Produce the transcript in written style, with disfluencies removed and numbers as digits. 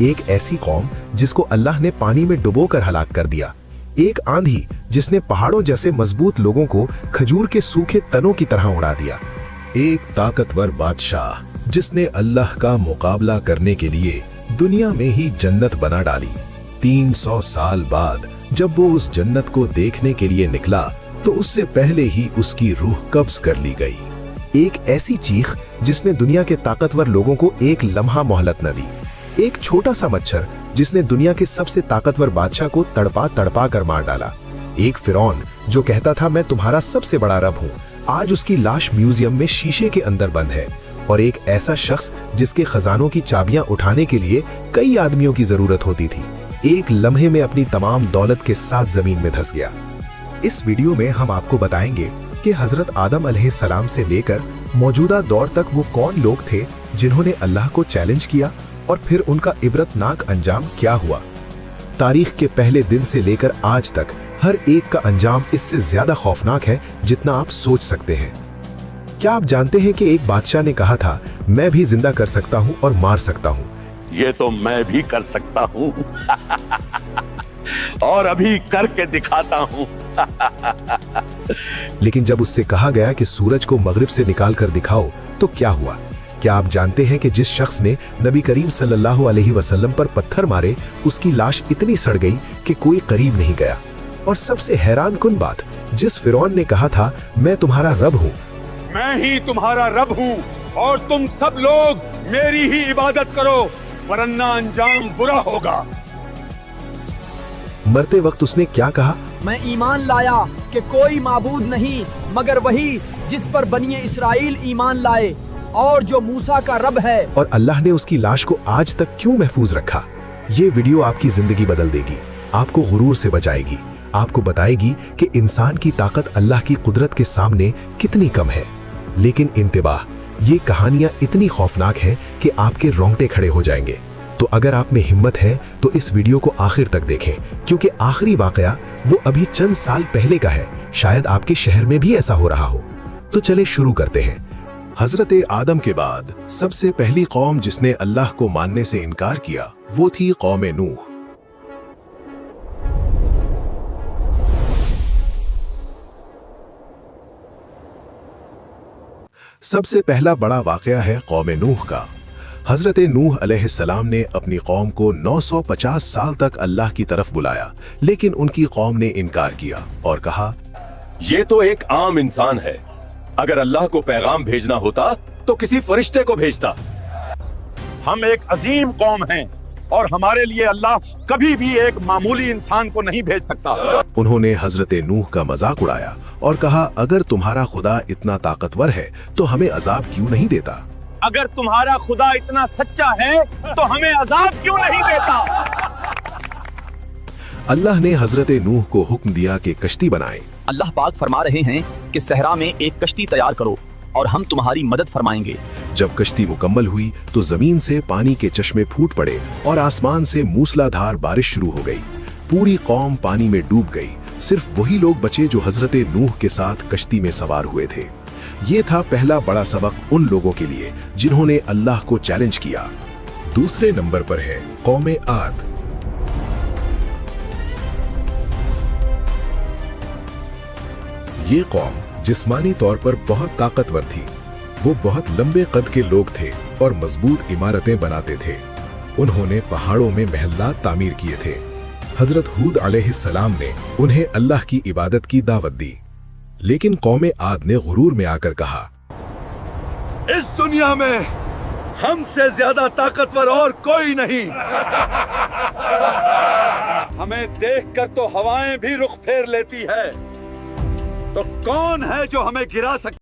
एक ऐसी कौम जिसको अल्लाह ने पानी में डुबोकर हलाक कर दिया, एक आंधी जिसने पहाड़ों जैसे मजबूत लोगों को खजूर के सूखे तनों की तरह उड़ा दिया, एक ताकतवर बादशाह जिसने अल्लाह का मुकाबला करने के लिए दुनिया में ही जन्नत बना डाली। 300 साल बाद जब वो उस जन्नत को देखने के लिए निकला तो उससे पहले ही उसकी रूह कब्ज कर ली गई। एक ऐसी चीख जिसने दुनिया के ताकतवर लोगों को एक लम्हा मोहलत न दी, एक छोटा सा मच्छर जिसने दुनिया के सबसे ताकतवर बादशाह को तड़पा तड़पा कर मार डाला, एक फिरौन जो कहता था मैं तुम्हारा सबसे बड़ा रब हूँ, आज उसकी लाश म्यूजियम में शीशे के अंदर बंद है, और एक ऐसा शख्स जिसके खजानों की चाबियां उठाने के लिए कई आदमियों की जरूरत होती थी, एक लम्हे में अपनी तमाम दौलत के साथ जमीन में धंस गया। इस वीडियो में हम आपको बताएंगे कि हजरत आदम अलैहिस्सलाम से लेकर मौजूदा दौर तक वो कौन लोग थे जिन्होंने अल्लाह को चैलेंज किया और फिर उनका इबरतनाक अंजाम क्या हुआ। तारीख के पहले दिन से लेकर आज तक हर एक का अंजाम इससे ज्यादा खौफनाक है जितना आप सोच सकते हैं। क्या आप जानते हैं कि एक बादशाह ने कहा था मैं भी जिंदा कर सकता हूं और मार सकता हूं। ये तो मैं भी कर सकता हूं और अभी करके दिखाता हूं। लेकिन जब उससे कहा गया कि सूरज को मगरिब से निकाल कर दिखाओ तो क्या हुआ। क्या आप जानते हैं कि जिस शख्स ने नबी करीम सल्लल्लाहु अलैहि वसल्लम पर पत्थर मारे उसकी लाश इतनी सड़ गई कि कोई करीब नहीं गया। और सबसे हैरान कुन बात, जिस फिरौन ने कहा था मैं तुम्हारा रब हूँ, मैं ही तुम्हारा रब हूँ और तुम सब लोग मेरी ही इबादत करो वरना अंजाम बुरा होगा। मरते वक्त उसने क्या कहा, मैं ईमान लाया कि कोई माबूद नहीं मगर वही जिस पर बनी इस्राइल ईमान लाए और जो मूसा का रब है। और अल्लाह ने उसकी लाश को आज तक क्यों महफूज रखा। ये वीडियो आपकी जिंदगी बदल देगी, आपको गुरूर से बचाएगी, आपको बताएगी कि इंसान की ताकत अल्लाह की कुदरत के सामने कितनी कम है। लेकिन इंतबाह, ये कहानियां इतनी खौफनाक हैं कि आपके रोंगटे खड़े हो जाएंगे। तो अगर आप में हिम्मत है तो इस वीडियो को आखिर तक देखें, क्योंकि आखिरी वाकया वो अभी चंद साल पहले का है। शायद आपके शहर में भी ऐसा हो रहा हो। तो चले शुरू करते हैं। हजरत आदम के बाद सबसे पहली कौम जिसने अल्लाह को मानने से इनकार किया वो थी कौम नूह। सबसे पहला बड़ा वाकया है कौम नूह का। हजरत नूह अलैहिस्सलाम ने अपनी कौम को 950 साल तक अल्लाह की तरफ बुलाया, लेकिन उनकी कौम ने इनकार किया और कहा ये तो एक आम इंसान है, अगर अल्लाह को पैगाम भेजना होता तो किसी फरिश्ते को भेजता। हम एक अजीम कौम हैं और हमारे लिए अल्लाह कभी भी एक मामूली इंसान को नहीं भेज सकता। उन्होंने हजरत नूह का मजाक उड़ाया और कहा अगर तुम्हारा खुदा इतना ताकतवर है तो हमें अजाब क्यों नहीं देता। अगर तुम्हारा खुदा इतना सच्चा है तो हमें अजाब क्यों नहीं देता। अल्लाह ने हजरत नूह को हुक्म दिया कि कश्ती बनाएं। अल्लाह पाक फरमा रहे हैं कि सहरा में एक कश्ती तैयार करो और हम तुम्हारी मदद फरमाएंगे। जब कश्ती मुकम्मल हुई तो जमीन से पानी के चश्मे फूट पड़े और आसमान से मूसलाधार बारिश शुरू हो गई। पूरी कौम पानी में डूब गई। सिर्फ वही लोग बचे जो हजरत नूह के साथ कश्ती में सवार हुए थे। ये था पहला बड़ा सबक उन लोगों के लिए जिन्होंने अल्लाह को चैलेंज किया। दूसरे नंबर पर है कौम आद। ये कौम जिस्मानी तौर पर बहुत ताकतवर थी। वो बहुत लंबे कद के लोग थे और मजबूत इमारतें बनाते थे। उन्होंने पहाड़ों में महल्लात तामीर किए थे। हजरत हूद अलैहिस्सलाम ने उन्हें अल्लाह की इबादत की दावत दी, लेकिन कौम आद ने गुरूर में आकर कहा इस दुनिया में हमसे ज्यादा ताकतवर और कोई नहीं। हमें देखकर तो हवाएं भी रुख फेर लेती है, तो कौन है जो हमें गिरा सकता।